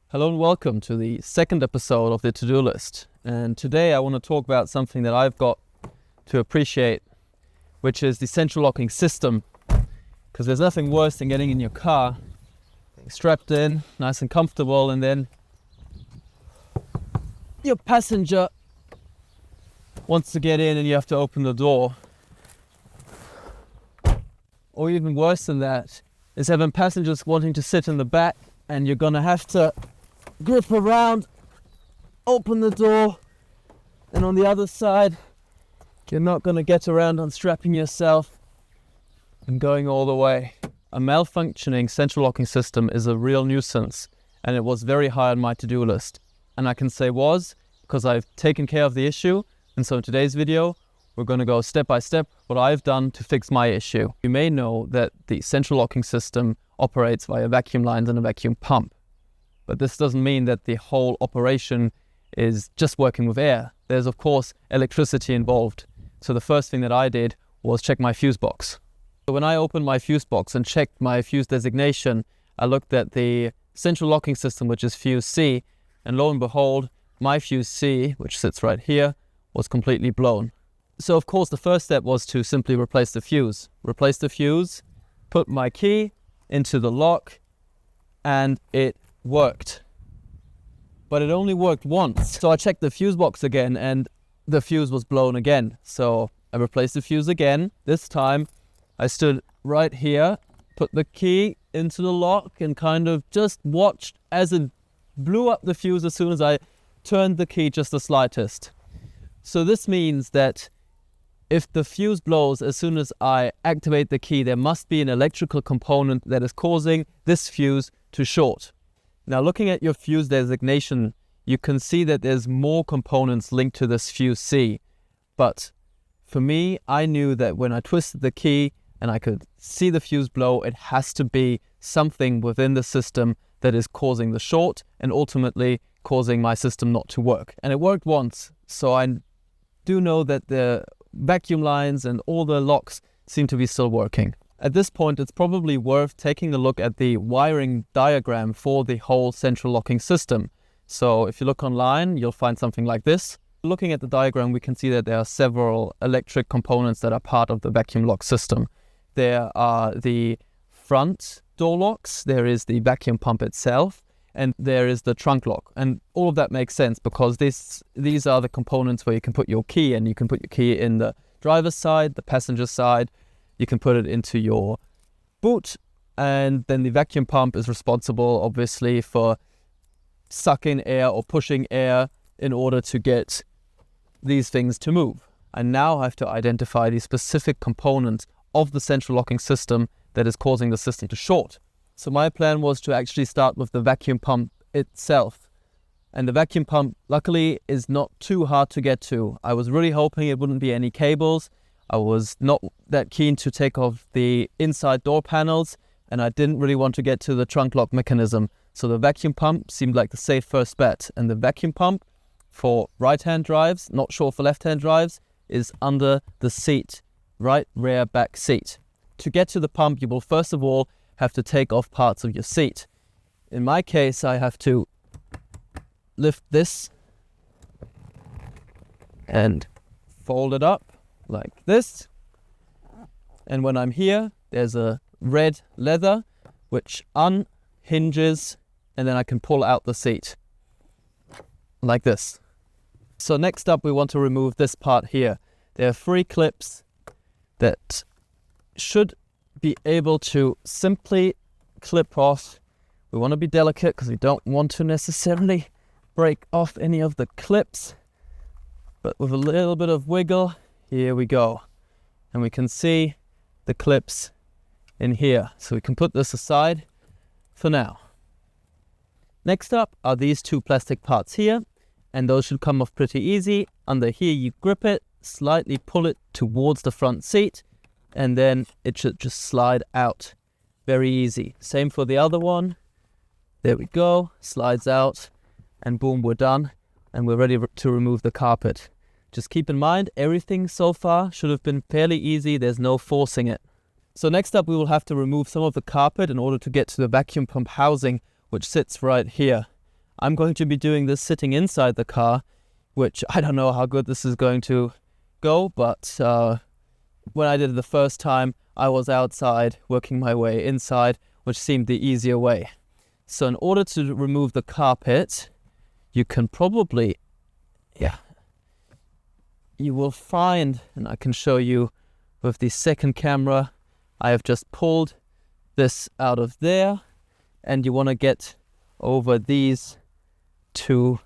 Hello and welcome to the second episode of the to-do list. And today I want to talk about something that I've got to appreciate, which is the central locking system. Because there's nothing worse than getting in your car, strapped in, nice and comfortable, and then your passenger wants to get in and you have to open the door. Or even worse than that is having passengers wanting to sit in the back and you're gonna have to grip around, open the door, and on the other side you're not gonna get around unstrapping yourself and going all the way. A malfunctioning central locking system is a real nuisance, and it was very high on my to-do list. And I can say was because I've taken care of the issue, and so in today's video we're going to go step by step what I've done to fix my issue. You may know that the central locking system operates via vacuum lines and a vacuum pump. But this doesn't mean that the whole operation is just working with air. There's of course electricity involved. So the first thing that I did was check my fuse box. So when I opened my fuse box and checked my fuse designation, I looked at the central locking system, which is fuse C, and lo and behold, my fuse C, which sits right here, was completely blown. So of course the first step was to simply replace the fuse. Replace the fuse, put my key into the lock, and it worked. But it only worked once. So I checked the fuse box again and the fuse was blown again. So I replaced the fuse again. This time I stood right here, put the key into the lock and kind of just watched as it blew up the fuse as soon as I turned the key just the slightest. So this means that if the fuse blows as soon as I activate the key, there must be an electrical component that is causing this fuse to short. Now looking at your fuse designation, you can see that there's more components linked to this fuse C. But for me, I knew that when I twisted the key and I could see the fuse blow, it has to be something within the system that is causing the short and ultimately causing my system not to work. And it worked once, so I do know that the vacuum lines and all the locks seem to be still working. At this point, it's probably worth taking a look at the wiring diagram for the whole central locking system. So if you look online, you'll find something like this. Looking at the diagram, we can see that there are several electric components that are part of the vacuum lock system. There are the front door locks, there is the vacuum pump itself, and there is the trunk lock. And all of that makes sense because these are the components where you can put your key, and you can put your key in the driver's side, the passenger side, you can put it into your boot, and then the vacuum pump is responsible obviously for sucking air or pushing air in order to get these things to move. I now have to identify the specific component of the central locking system that is causing the system to short. So my plan was to actually start with the vacuum pump itself. And the vacuum pump, luckily, is not too hard to get to. I was really hoping it wouldn't be any cables. I was not that keen to take off the inside door panels, and I didn't really want to get to the trunk lock mechanism. So the vacuum pump seemed like the safe first bet. And the vacuum pump for right-hand drives, not sure for left-hand drives, is under the seat, right rear back seat. To get to the pump, you will first of all have to take off parts of your seat. In my case, I have to lift this and fold it up like this. And when I'm here, there's a red leather which unhinges, and then I can pull out the seat like this. So next up, we want to remove this part here. There are 3 clips that should be able to simply clip off. We want to be delicate because we don't want to necessarily break off any of the clips, but with a little bit of wiggle, here we go. And we can see the clips in here. So we can put this aside for now. Next up are these 2 plastic parts here, and those should come off pretty easy. Under here you grip it, slightly pull it towards the front seat, and then it should just slide out. Very easy. Same for the other one. There we go, slides out, and boom, we're done, and we're ready to remove the carpet. Just keep in mind, everything so far should have been fairly easy. There's no forcing it. So next up, we will have to remove some of the carpet in order to get to the vacuum pump housing, which sits right here. I'm going to be doing this sitting inside the car, which I don't know how good this is going to go, but when I did it the first time, I was outside working my way inside, which seemed the easier way. So in order to remove the carpet, you can probably, you will find, and I can show you with the second camera, I have just pulled this out of there, and you want to get over these two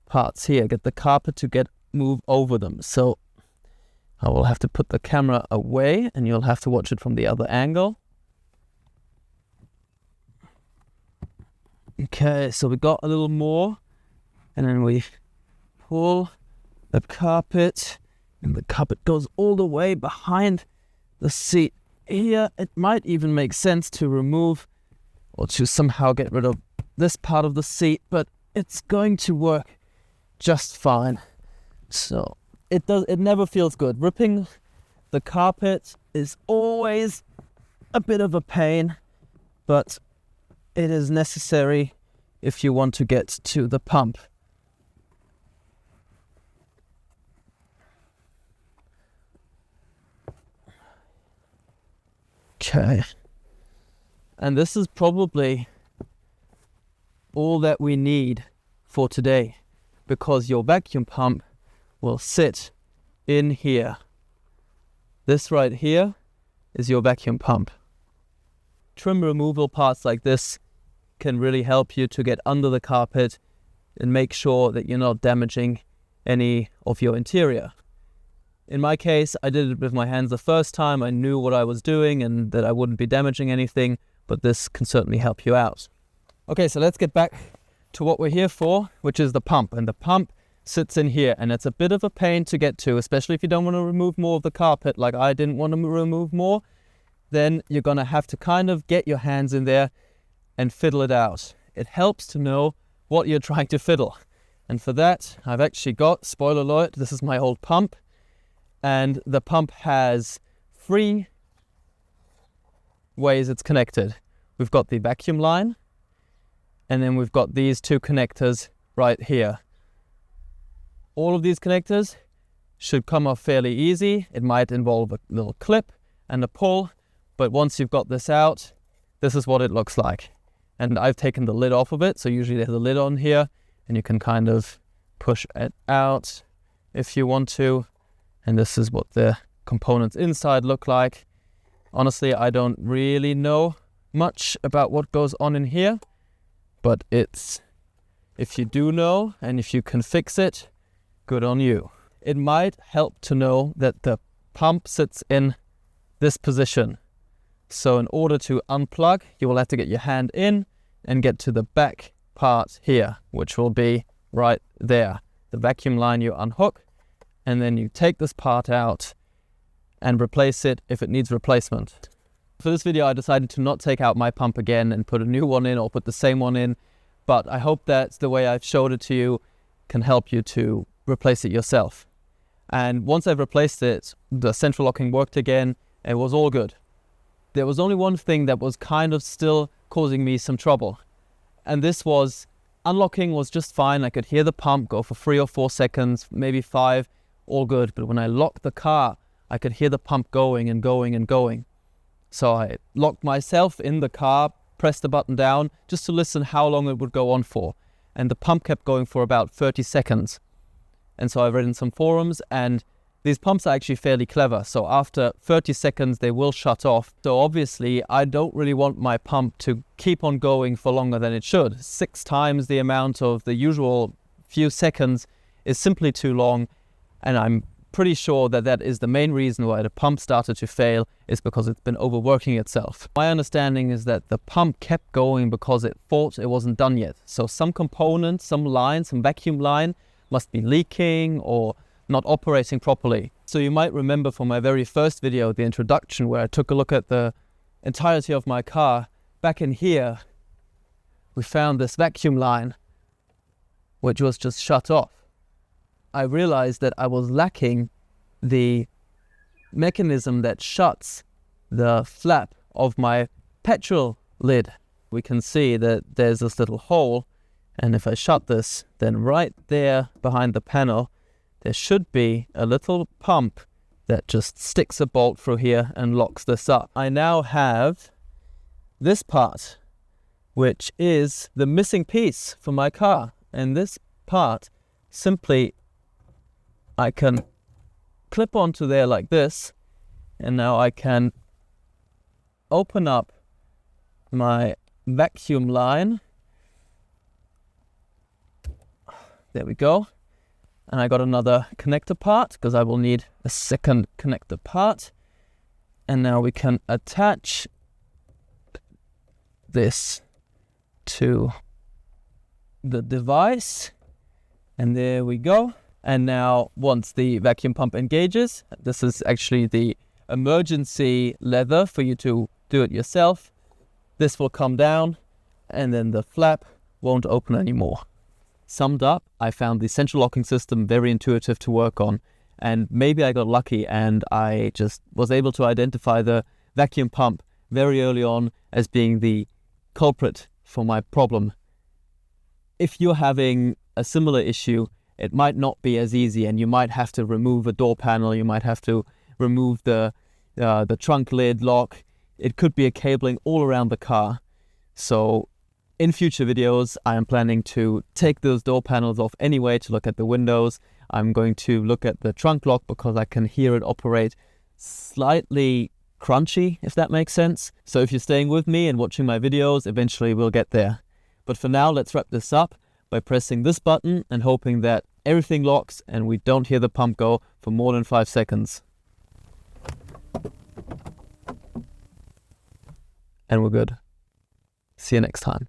parts here, get the carpet to move over them. So I will have to put the camera away and you'll have to watch it from the other angle. Okay, so we got a little more, and then we pull the carpet, and the carpet goes all the way behind the seat here. It might even make sense to remove or to somehow get rid of this part of the seat, but it's going to work just fine. So it never feels good. Ripping the carpet is always a bit of a pain, but it is necessary if you want to get to the pump. Okay. And this is probably all that we need for today, because your vacuum pump will sit in here. This right here is your vacuum pump. Trim removal parts like this can really help you to get under the carpet and make sure that you're not damaging any of your interior. In my case, I did it with my hands the first time. I knew what I was doing and that I wouldn't be damaging anything, but this can certainly help you out. Okay, so let's get back to what we're here for, which is the pump. And the pump sits in here, and it's a bit of a pain to get to, especially if you don't want to remove more of the carpet, like I didn't want to remove more. Then you're going to have to kind of get your hands in there and fiddle it out. It helps to know what you're trying to fiddle. And for that, I've actually got, spoiler alert, this is my old pump. And the pump has 3 ways it's connected. We've got the vacuum line, and then we've got these 2 connectors right here. All of these connectors should come off fairly easy. It might involve a little clip and a pull, but once you've got this out, this is what it looks like. And I've taken the lid off of it, so usually there's a lid on here, and you can kind of push it out if you want to. And this is what the components inside look like. Honestly, I don't really know much about what goes on in here, but if you do know and if you can fix it, good on you. It might help to know that the pump sits in this position. So in order to unplug, you will have to get your hand in and get to the back part here, which will be right there. The vacuum line you unhook, and then you take this part out and replace it if it needs replacement. For this video, I decided to not take out my pump again and put a new one in or put the same one in, but I hope that the way I've showed it to you can help you to replace it yourself. And once I've replaced it, the central locking worked again. It was all good. There was only one thing that was kind of still causing me some trouble, and this was unlocking was just fine. I could hear the pump go for 3 or 4 seconds, maybe 5, all good. But when I locked the car, I could hear the pump going and going and going. So I locked myself in the car, pressed the button down just to listen how long it would go on for. And the pump kept going for about 30 seconds. And so I read in some forums, and these pumps are actually fairly clever. So after 30 seconds, they will shut off. So obviously, I don't really want my pump to keep on going for longer than it should. 6 times the amount of the usual few seconds is simply too long. And I'm pretty sure that that is the main reason why the pump started to fail, is because it's been overworking itself. My understanding is that the pump kept going because it thought it wasn't done yet. So some component, some line, some vacuum line must be leaking or not operating properly. So you might remember from my very first video, the introduction, where I took a look at the entirety of my car. Back in here, we found this vacuum line, which was just shut off. I realized that I was lacking the mechanism that shuts the flap of my petrol lid. We can see that there's this little hole And if I shut this, then right there behind the panel, there should be a little pump that just sticks a bolt through here and locks this up. I now have this part, which is the missing piece for my car. And this part, simply, I can clip onto there like this. And now I can open up my vacuum line. There we go. And I got another connector part because I will need a second connector part. And now we can attach this to the device. And there we go. And now once the vacuum pump engages, this is actually the emergency lever for you to do it yourself. This will come down and then the flap won't open anymore. Summed up, I found the central locking system very intuitive to work on, and maybe I got lucky and I just was able to identify the vacuum pump very early on as being the culprit for my problem. If you're having a similar issue, it might not be as easy, and you might have to remove a door panel, you might have to remove the trunk lid lock. It could be a cabling all around the car. So in future videos, I am planning to take those door panels off anyway to look at the windows. I'm going to look at the trunk lock because I can hear it operate slightly crunchy, if that makes sense. So if you're staying with me and watching my videos, eventually we'll get there. But for now, let's wrap this up by pressing this button and hoping that everything locks and we don't hear the pump go for more than 5 seconds. And we're good. See you next time.